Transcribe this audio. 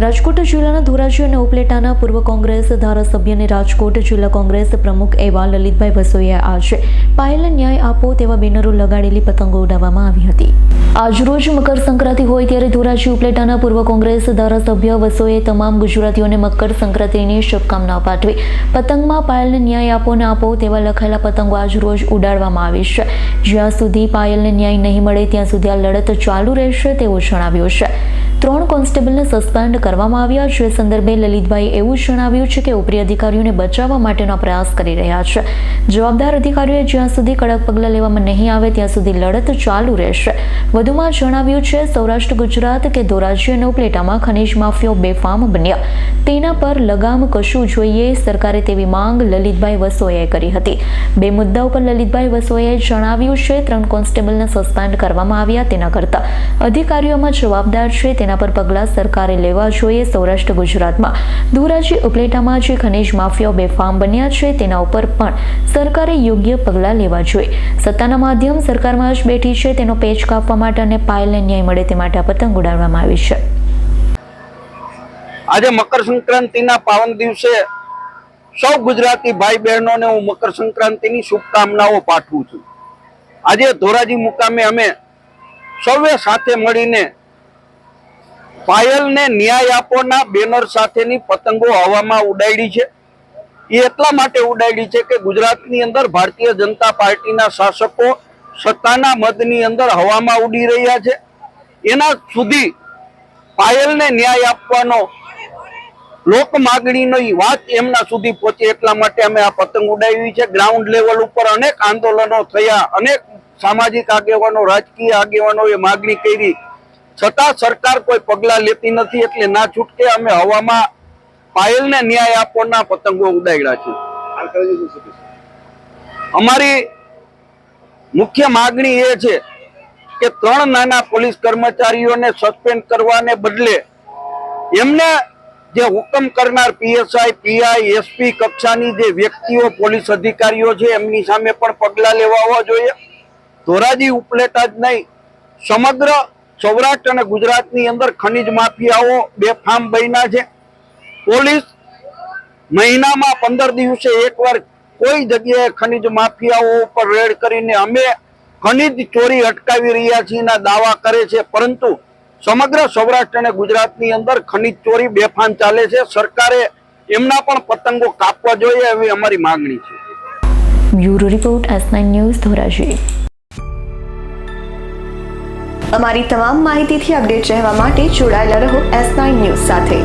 રાજકોટ જિલ્લાના ધોરાજી અને ઉપલેટાના પૂર્વ કોંગ્રેસ ધારાસભ્ય અને રાજકોટ જિલ્લા કોંગ્રેસ પ્રમુખ એવા લલિતભાઈ વસોઈએ આજે પાયલને ન્યાય આપો તેવા બેનરો લગાડેલી પતંગો ઉડાવવામાં આવી હતી। આજરોજ મકર સંક્રાંતિ હોય ત્યારે ધોરાજી ઉપલેટાના પૂર્વ કોંગ્રેસ ધારાસભ્ય વસોએ તમામ ગુજરાતીઓને મકર સંક્રાંતિની શુભકામનાઓ પાઠવી પતંગમાં પાયલને ન્યાય આપો તેવા લખાયેલા પતંગો આજરોજ ઉડાડવામાં આવી છે। જ્યાં સુધી પાયલને ન્યાય નહીં મળે ત્યાં સુધી આ લડત ચાલુ રહેશે તેવું જણાવ્યું છે। 3 કોન્સ્ટેબલને સસ્પેન્ડ કરવામાં આવ્યા છે। સંદર્ભે લલિતભાઈએ એવું જણાવ્યું છે કે ઉપરી અધિકારીઓને બચાવવા માટેનો પ્રયાસ કરી રહ્યા છે। જવાબદાર અધિકારીઓએ જ્યાં સુધી કડક પગલાં લેવામાં નહીં આવે ત્યાં સુધી લડત ચાલુ રહેશે। વધુમાં જણાવ્યું છે સૌરાષ્ટ્ર ગુજરાત કે ધોરાજી અને ઉપલેટામાં ખનીજ માફિયાઓ બેફામ બન્યા તેના પર લગામ કશું જોઈએ સરકારે તેવી માંગ લલિતભાઈ વસોએ કરી હતી। 2 મુદ્દા ઉપર લલિતભાઈ વસોએ જણાવ્યું છે 3 કોન્સ્ટેબલને સસ્પેન્ડ કરવામાં આવ્યા તેના કરતાં અધિકારીઓમાં જવાબદાર છે તેના પર પગલાં સરકારે લેવા જોઈએ। સૌરાષ્ટ્ર ગુજરાતમાં ધોરાજી ઉપલેટામાં જે ખનીજ માફિયાઓ બેફામ બન્યા છે તેના ઉપર પણ સરકારે યોગ્ય પગલાં લેવા જોઈએ। સત્તાના માધ્યમ સરકારમાં જ બેઠી છે તેનો પેચ કાપવા માટે અને પાયલને ન્યાય મળે તે માટે આ પતંગ ઉડાડવામાં આવી છે। આજે મકર સંક્રાંતિના પાવન દિવસે સૌ ગુજરાતી ભાઈ બહેનોને હું મકર સંક્રાંતિની શુભકામનાઓ પાઠવું છું। આજે ધોરાજી મુકામે અમે સૌએ સાથે મળીને પાયલને ન્યાય આપોના બેનર સાથેની પતંગો હવામાં ઉડાડી છે। એ એટલા માટે ઉડાડી છે કે ગુજરાતની અંદર ભારતીય જનતા પાર્ટીના શાસકો સત્તાના મદની અંદર હવામાં ઉડી રહ્યા છે। એના સુધી પાયલને ન્યાય આપવાનો લોક માગણીની વાત એમના સુધી પહોંચે એટલા માટે અમે આ પતંગ ઉડાવી છે। ગ્રાઉન્ડ લેવલ ઉપર અનેક આંદોલનો થયા, અનેક સામાજિક આગેવાનો, રાજકીય આગેવાનોએ માગણી કરી, છતાં સરકાર કોઈ પગલાં લેતી નથી। એટલે ના છૂટકે અમે હવામાં પાયલને ન્યાય આપોના પતંગો ઉડાડ્યા છે। અમારી મુખ્ય માગણી એ છે કે 3 નાના પોલીસ કર્મચારીઓને સસ્પેન્ડ કરવાને બદલે એમને જે હુકમ કરનાર પીએસઆઈ, પીઆઈ, એસપી કક્ષાની જે વ્યક્તિઓ પોલીસ અધિકારીઓ છે એમની સામે પણ પગલાં લેવા જોઈએ। ધોરાજી ઉપલેટા જ નહીં, સમગ્ર સૌરાષ્ટ્ર અને ગુજરાતની અંદર ખનીજ માફિયાઓ બેફામ બન્યા છે। પોલીસ મહિનામાં 15 દિવસે એકવાર કોઈ જગ્યાએ ખનીજ માફિયાઓ ઉપર રેડ કરીને અમે ખનીજ ચોરી અટકાવી રહ્યા છીએ ના દાવા કરે છે, પરંતુ સમગ્ર સૌરાષ્ટ્ર અને ગુજરાતની અંદર ખનીજ ચોરી બેફામ ચાલે છે। સરકારે એમના પણ પતંગો કાપવા જોઈએ એવી અમારી માંગણી છે। Bureau report S9 news Dhoraji. અમારી તમામ માહિતીથી અપડેટ રહેવા માટે જોડાયેલા રહો S9 ન્યૂઝ સાથે।